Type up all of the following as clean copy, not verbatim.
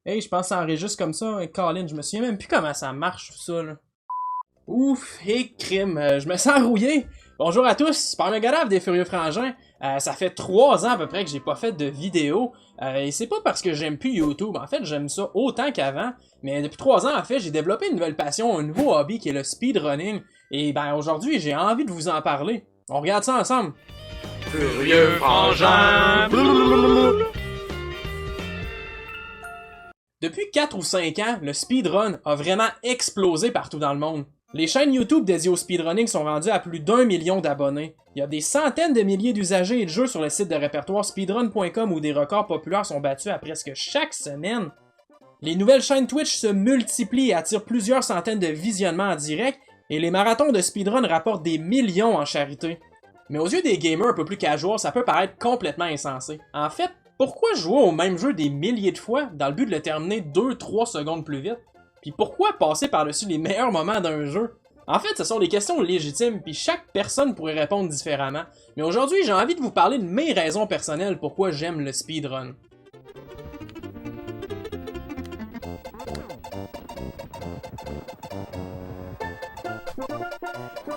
Hey, je pense que ça enregistre comme ça. Colin, je me souviens même plus comment ça marche tout ça, là. Ouf, et crime, je me sens rouillé. Bonjour à tous, c'est Parmegadave des Furieux Frangins. Ça fait 3 ans à peu près que j'ai pas fait de vidéo. Et c'est pas parce que j'aime plus YouTube. En fait, j'aime ça autant qu'avant. Mais depuis 3 ans, en fait, j'ai développé une nouvelle passion, un nouveau hobby qui est le speedrunning. Et ben aujourd'hui, j'ai envie de vous en parler. On regarde ça ensemble. Furieux Frangin. Depuis 4 ou 5 ans, le speedrun a vraiment explosé partout dans le monde. Les chaînes YouTube dédiées au speedrunning sont rendues à plus d'1 million d'abonnés. Il y a des centaines de milliers d'usagers et de jeux sur le site de répertoire speedrun.com où des records populaires sont battus à presque chaque semaine. Les nouvelles chaînes Twitch se multiplient et attirent plusieurs centaines de visionnements en direct, et les marathons de speedrun rapportent des millions en charité. Mais aux yeux des gamers un peu plus casual, ça peut paraître complètement insensé. En fait, pourquoi jouer au même jeu des milliers de fois dans le but de le terminer 2-3 secondes plus vite? Puis pourquoi passer par-dessus les meilleurs moments d'un jeu? En fait, ce sont des questions légitimes, puis chaque personne pourrait répondre différemment. Mais aujourd'hui, j'ai envie de vous parler de mes raisons personnelles pourquoi j'aime le speedrun.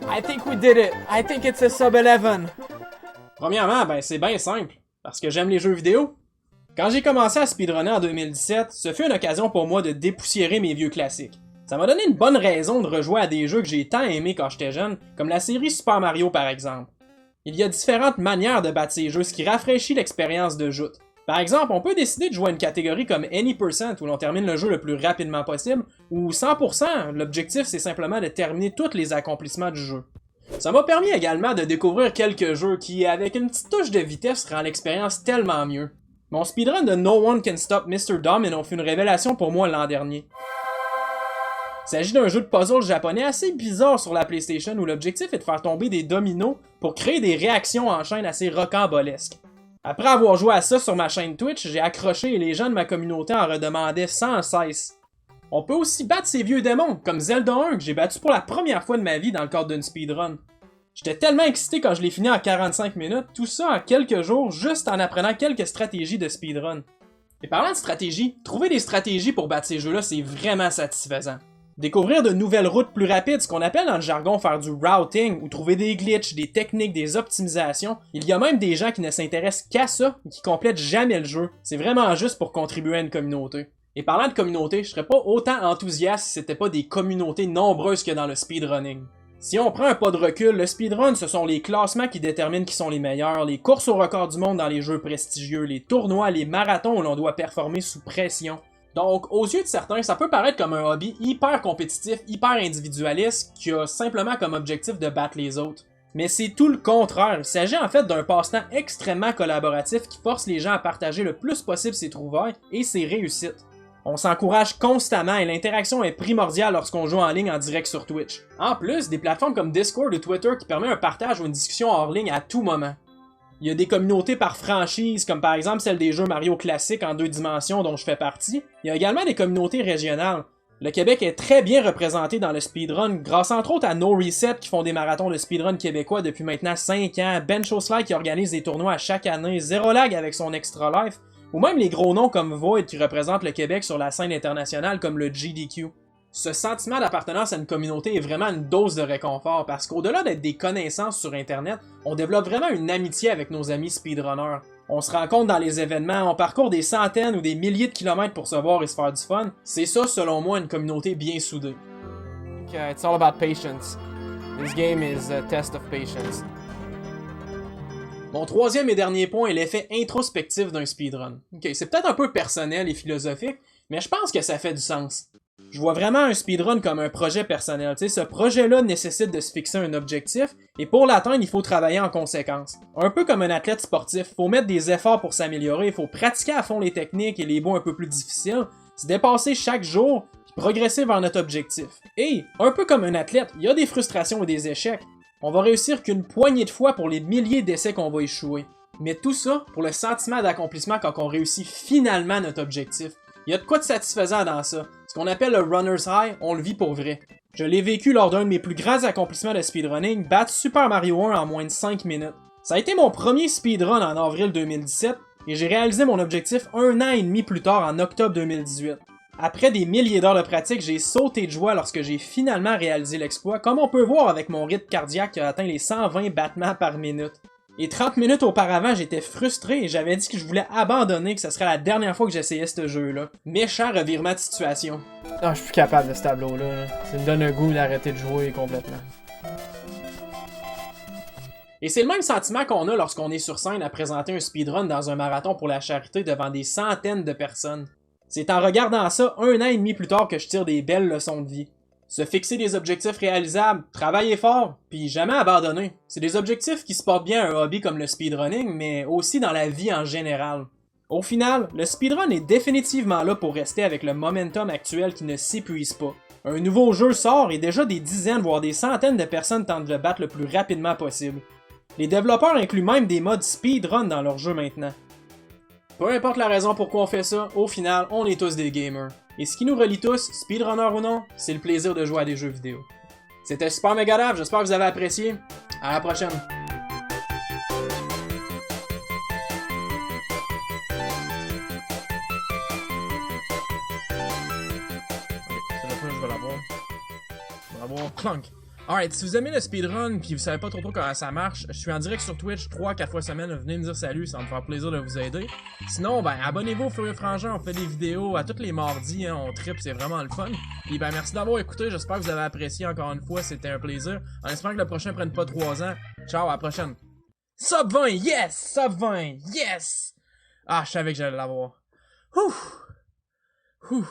I think we did it. I think it's a sub 11. Premièrement, ben c'est bien simple, parce que j'aime les jeux vidéo. Quand j'ai commencé à speedrunner en 2017, ce fut une occasion pour moi de dépoussiérer mes vieux classiques. Ça m'a donné une bonne raison de rejouer à des jeux que j'ai tant aimés quand j'étais jeune, comme la série Super Mario par exemple. Il y a différentes manières de battre ces jeux, ce qui rafraîchit l'expérience de joute. Par exemple, on peut décider de jouer à une catégorie comme Any% où l'on termine le jeu le plus rapidement possible, ou 100%, l'objectif c'est simplement de terminer tous les accomplissements du jeu. Ça m'a permis également de découvrir quelques jeux qui, avec une petite touche de vitesse, rend l'expérience tellement mieux. Mon speedrun de No One Can Stop Mr. Domino fut une révélation pour moi l'an dernier. Il s'agit d'un jeu de puzzle japonais assez bizarre sur la PlayStation où l'objectif est de faire tomber des dominos pour créer des réactions en chaîne assez rocambolesques. Après avoir joué à ça sur ma chaîne Twitch, j'ai accroché et les gens de ma communauté en redemandaient sans cesse. On peut aussi battre ces vieux démons, comme Zelda 1 que j'ai battu pour la première fois de ma vie dans le cadre d'une speedrun. J'étais tellement excité quand je l'ai fini en 45 minutes, tout ça en quelques jours, juste en apprenant quelques stratégies de speedrun. Et parlant de stratégie, trouver des stratégies pour battre ces jeux-là, c'est vraiment satisfaisant. Découvrir de nouvelles routes plus rapides, ce qu'on appelle dans le jargon faire du routing, ou trouver des glitches, des techniques, des optimisations, il y a même des gens qui ne s'intéressent qu'à ça et qui complètent jamais le jeu. C'est vraiment juste pour contribuer à une communauté. Et parlant de communauté, je serais pas autant enthousiaste si c'était pas des communautés nombreuses que dans le speedrunning. Si on prend un pas de recul, le speedrun, ce sont les classements qui déterminent qui sont les meilleurs, les courses au record du monde dans les jeux prestigieux, les tournois, les marathons où l'on doit performer sous pression. Donc, aux yeux de certains, ça peut paraître comme un hobby hyper compétitif, hyper individualiste, qui a simplement comme objectif de battre les autres. Mais c'est tout le contraire, il s'agit en fait d'un passe-temps extrêmement collaboratif qui force les gens à partager le plus possible ses trouvailles et ses réussites. On s'encourage constamment et l'interaction est primordiale lorsqu'on joue en ligne en direct sur Twitch. En plus, des plateformes comme Discord ou Twitter qui permettent un partage ou une discussion hors ligne à tout moment. Il y a des communautés par franchise, comme par exemple celle des jeux Mario classiques en 2 dimensions dont je fais partie. Il y a également des communautés régionales. Le Québec est très bien représenté dans le speedrun, grâce entre autres à No Reset qui font des marathons de speedrun québécois depuis maintenant 5 ans, Benchosly qui organise des tournois à chaque année, Zero Lag avec son Extra Life, ou même les gros noms comme Void qui représentent le Québec sur la scène internationale comme le GDQ. Ce sentiment d'appartenance à une communauté est vraiment une dose de réconfort parce qu'au-delà d'être des connaissances sur internet, on développe vraiment une amitié avec nos amis speedrunners. On se rencontre dans les événements, on parcourt des centaines ou des milliers de kilomètres pour se voir et se faire du fun. C'est ça, selon moi, une communauté bien soudée. Okay, it's all about patience. This game is a test of patience. Mon troisième et dernier point est l'effet introspectif d'un speedrun. Ok, c'est peut-être un peu personnel et philosophique, mais je pense que ça fait du sens. Je vois vraiment un speedrun comme un projet personnel. Ce projet-là nécessite de se fixer un objectif, et pour l'atteindre, il faut travailler en conséquence. Un peu comme un athlète sportif, il faut mettre des efforts pour s'améliorer, il faut pratiquer à fond les techniques et les bouts un peu plus difficiles, se dépasser chaque jour, puis progresser vers notre objectif. Et, un peu comme un athlète, il y a des frustrations et des échecs. On va réussir qu'une poignée de fois pour les milliers d'essais qu'on va échouer. Mais tout ça pour le sentiment d'accomplissement quand on réussit finalement notre objectif. Il y a de quoi de satisfaisant dans ça. Ce qu'on appelle le runner's high, on le vit pour vrai. Je l'ai vécu lors d'un de mes plus grands accomplissements de speedrunning, battre Super Mario 1 en moins de 5 minutes. Ça a été mon premier speedrun en avril 2017, et j'ai réalisé mon objectif 1 an et demi plus tard en octobre 2018. Après des milliers d'heures de pratique, j'ai sauté de joie lorsque j'ai finalement réalisé l'exploit, comme on peut voir avec mon rythme cardiaque qui a atteint les 120 battements par minute. Et 30 minutes auparavant, j'étais frustré et j'avais dit que je voulais abandonner, que ce serait la dernière fois que j'essayais ce jeu-là. Méchant revirement de situation. Ah, je suis plus capable de ce tableau-là. Ça me donne un goût d'arrêter de jouer complètement. Et c'est le même sentiment qu'on a lorsqu'on est sur scène à présenter un speedrun dans un marathon pour la charité devant des centaines de personnes. C'est en regardant ça 1 an et demi plus tard que je tire des belles leçons de vie. Se fixer des objectifs réalisables, travailler fort, puis jamais abandonner. C'est des objectifs qui se portent bien à un hobby comme le speedrunning, mais aussi dans la vie en général. Au final, le speedrun est définitivement là pour rester avec le momentum actuel qui ne s'épuise pas. Un nouveau jeu sort et déjà des dizaines voire des centaines de personnes tentent de le battre le plus rapidement possible. Les développeurs incluent même des modes speedrun dans leur jeu maintenant. Peu importe la raison pourquoi on fait ça, au final, on est tous des gamers. Et ce qui nous relie tous, speedrunner ou non, c'est le plaisir de jouer à des jeux vidéo. C'était Super Megadave, j'espère que vous avez apprécié. À la prochaine! C'est la fois que je vais l'avoir. Je vais l'avoir. Clunk! Alright, si vous aimez le speedrun pis vous savez pas trop comment ça marche, je suis en direct sur Twitch 3-4 fois semaine, venez me dire salut, ça va me faire plaisir de vous aider. Sinon, ben abonnez-vous au Furieux Frangin, on fait des vidéos à tous les mardis, hein, on tripe, c'est vraiment le fun. Pis ben merci d'avoir écouté, j'espère que vous avez apprécié encore une fois, c'était un plaisir. En espérant que le prochain prenne pas 3 ans. Ciao, à la prochaine. Sub 20, yes! Sub 20, yes! Ah, je savais que j'allais l'avoir. Ouh! Ouh!